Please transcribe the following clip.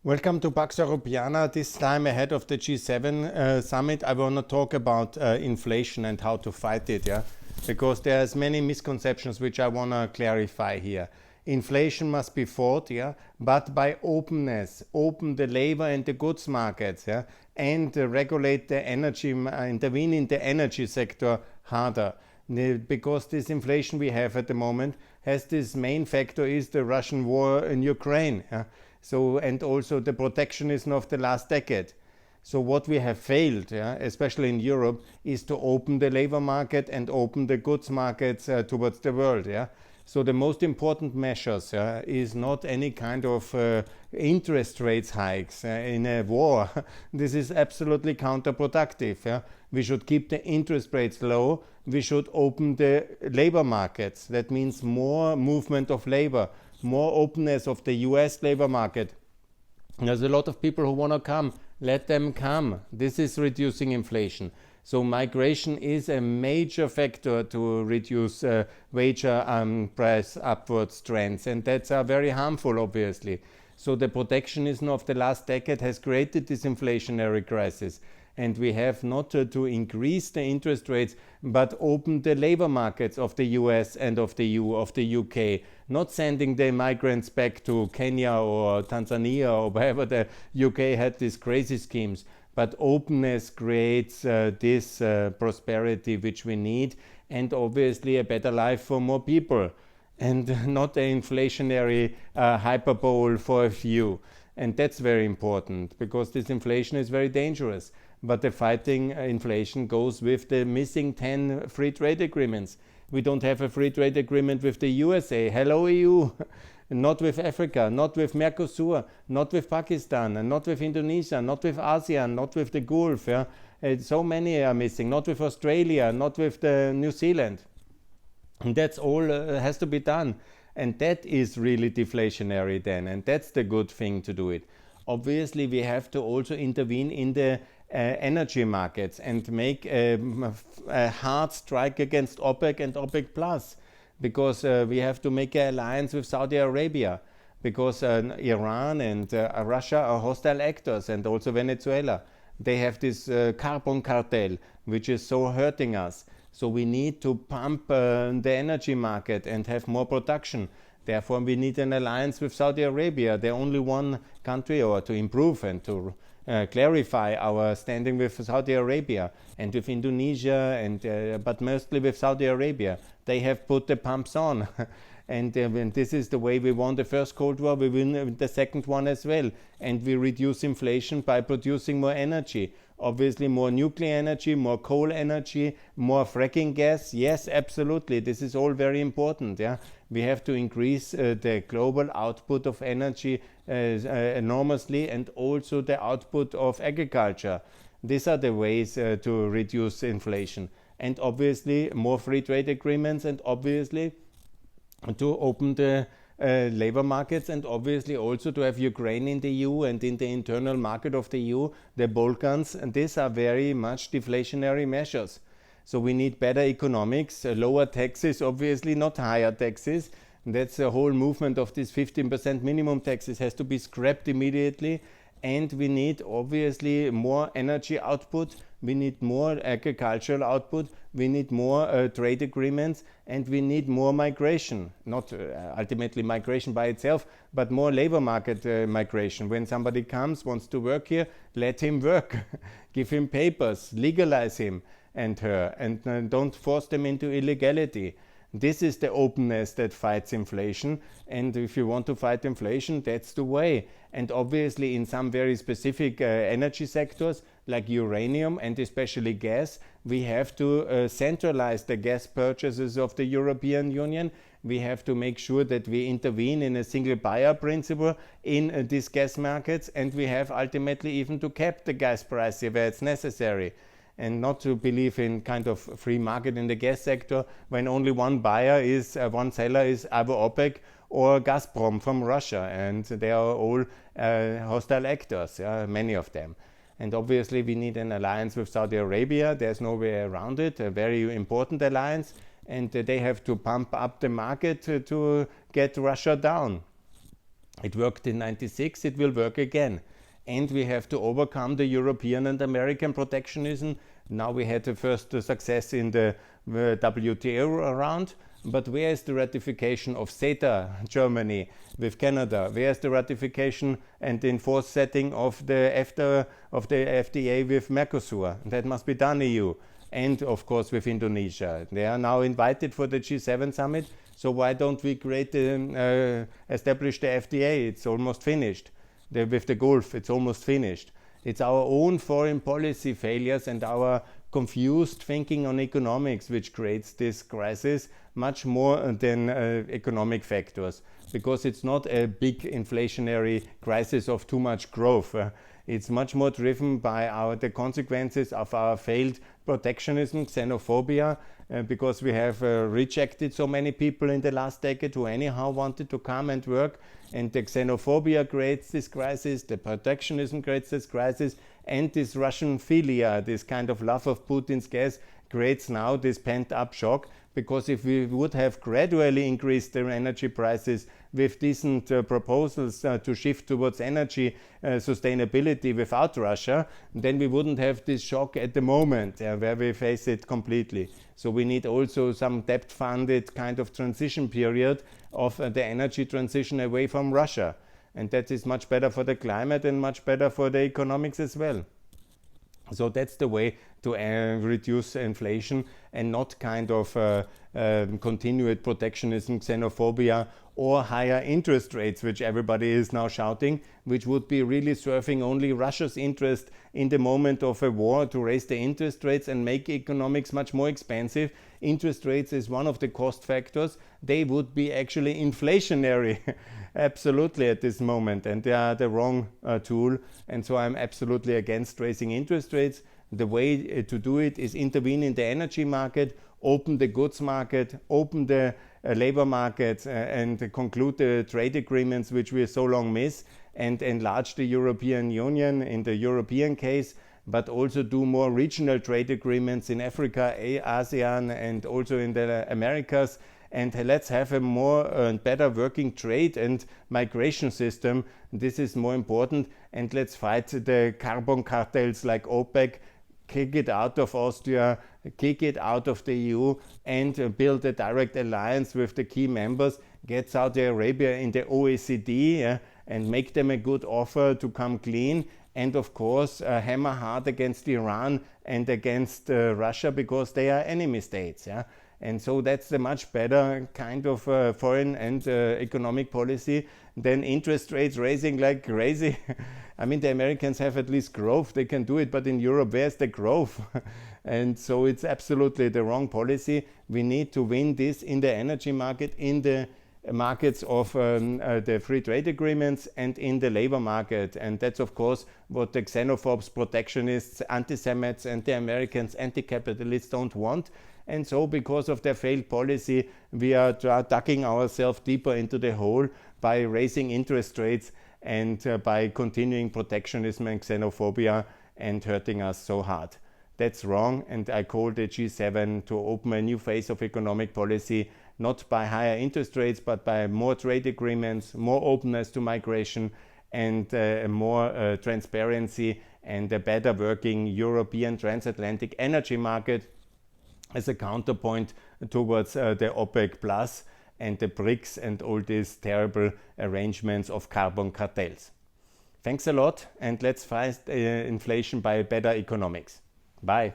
Welcome to Pax Europiana. This time ahead of the G7 summit, I want to talk about inflation and how to fight it, because there's many misconceptions which I want to clarify here. Inflation must be fought, but by openness, open the labor and the goods markets, and regulate the energy, intervene in the energy sector harder. Because this inflation we have at the moment has this main factor is the Russian war in Ukraine. So, and also the protectionism of the last decade. So what we have failed, especially in Europe, is to open the labor market and open the goods markets towards the world. So the most important measures is not any kind of interest rates hikes in a war. This is absolutely counterproductive. We should keep the interest rates low. We should open the labor markets. That means more movement of labor, more openness of the US labor market. There's a lot of people who want to come. Let them come. This is reducing inflation. So migration is a major factor to reduce wage price upwards trends, and that's very harmful, obviously. So the protectionism of the last decade has created this inflationary crisis. And we have not to increase the interest rates, but open the labor markets of the US and of the EU, of the UK, not sending the migrants back to Kenya or Tanzania or wherever the UK had these crazy schemes. But openness creates this prosperity which we need, and obviously a better life for more people, and not an inflationary hyperbole for a few. And that's very important, because this inflation is very dangerous. But the fighting inflation goes with the missing 10 free trade agreements. We don't have a free trade agreement with the USA. Hello, EU. Not with Africa, not with Mercosur, not with Pakistan, and not with Indonesia, not with ASEAN, not with the Gulf. So many are missing. Not with Australia, not with New Zealand. And that's all has to be done. And that is really deflationary then. And that's the good thing to do it. Obviously, we have to also intervene in the energy markets and make a hard strike against OPEC and OPEC Plus, because we have to make an alliance with Saudi Arabia, because Iran and Russia are hostile actors, and also Venezuela. They have this carbon cartel, which is so hurting us. So we need to pump the energy market and have more production. Therefore, we need an alliance with Saudi Arabia, the only one country, or to improve and to clarify our standing with Saudi Arabia and with Indonesia, and but mostly with Saudi Arabia. They have put the pumps on. And this is the way we won the first Cold War, we win the second one as well. And we reduce inflation by producing more energy. Obviously, more nuclear energy, more coal energy, more fracking gas. Yes, absolutely. This is all very important. We have to increase the global output of energy enormously, and also the output of agriculture. These are the ways to reduce inflation. And obviously, more free trade agreements, and obviously to open the labor markets, and obviously also to have Ukraine in the EU and in the internal market of the EU, the Balkans, and these are very much deflationary measures. So we need better economics, lower taxes, obviously not higher taxes. That's the whole movement of this 15% minimum taxes has to be scrapped immediately. And we need obviously more energy output, we need more agricultural output, we need more trade agreements, and we need more migration. Not ultimately migration by itself, but more labor market migration. When somebody comes, wants to work here, let him work. Give him papers, legalize him and her, and don't force them into illegality. This is the openness that fights inflation, and if you want to fight inflation, that's the way. And obviously in some very specific energy sectors, like uranium and especially gas, we have to centralize the gas purchases of the European Union. We have to make sure that we intervene in a single buyer principle in these gas markets, and we have ultimately even to cap the gas price where it's necessary, and not to believe in kind of free market in the gas sector when only one buyer is, one seller is either OPEC or Gazprom from Russia, and they are all hostile actors, many of them. And obviously we need an alliance with Saudi Arabia. There's no way around it, a very important alliance, and they have to pump up the market to get Russia down. It worked in 96, it will work again. And we have to overcome the European and American protectionism. Now we had the first success in the WTO round, but where is the ratification of CETA, Germany, with Canada? Where is the ratification and the enforced setting of the FTA with Mercosur? That must be done, EU. And of course with Indonesia. They are now invited for the G7 summit, so why don't we establish the FTA? It's almost finished. With the Gulf, it's almost finished. It's our own foreign policy failures and our confused thinking on economics which creates this crisis much more than economic factors, because it's not a big inflationary crisis of too much growth. It's much more driven by the consequences of our failed protectionism, xenophobia, because we have rejected so many people in the last decade who anyhow wanted to come and work, and the xenophobia creates this crisis, the protectionism creates this crisis, and this Russian philia, this kind of love of Putin's gas, creates now this pent-up shock, because if we would have gradually increased the energy prices with decent proposals to shift towards energy sustainability without Russia, then we wouldn't have this shock at the moment where we face it completely. So we need also some debt-funded kind of transition period of the energy transition away from Russia. And that is much better for the climate and much better for the economics as well. So that's the way to reduce inflation, and not kind of continued protectionism, xenophobia, or higher interest rates, which everybody is now shouting, which would be really serving only Russia's interest in the moment of a war to raise the interest rates and make economics much more expensive. Interest rates is one of the cost factors. They would be actually inflationary absolutely at this moment, and they are the wrong tool. And so I'm absolutely against raising interest rates. The way to do it is intervene in the energy market, open the goods market, open the labor market, and conclude the trade agreements which we so long miss, and enlarge the European Union in the European case, but also do more regional trade agreements in Africa, ASEAN, and also in the Americas. And let's have a more better working trade and migration system. This is more important. And let's fight the carbon cartels like OPEC, kick it out of Austria, kick it out of the EU, and build a direct alliance with the key members, get Saudi Arabia in the OECD, and make them a good offer to come clean. And of course, hammer hard against Iran and against Russia, because they are enemy states. And so that's a much better kind of foreign and economic policy than interest rates raising like crazy. I mean, the Americans have at least growth, they can do it, but in Europe, where's the growth? And so it's absolutely the wrong policy. We need to win this in the energy market, in the markets of the free trade agreements, and in the labor market. And that's of course what the xenophobes, protectionists, anti-Semites, and the Americans, anti-capitalists don't want. And so because of their failed policy, we are ducking ourselves deeper into the hole by raising interest rates and by continuing protectionism and xenophobia and hurting us so hard. That's wrong, and I call the G7 to open a new phase of economic policy, not by higher interest rates, but by more trade agreements, more openness to migration, and more transparency, and a better working European transatlantic energy market as a counterpoint towards the OPEC Plus and the BRICS and all these terrible arrangements of carbon cartels. Thanks a lot, and let's fight inflation by better economics. Bye.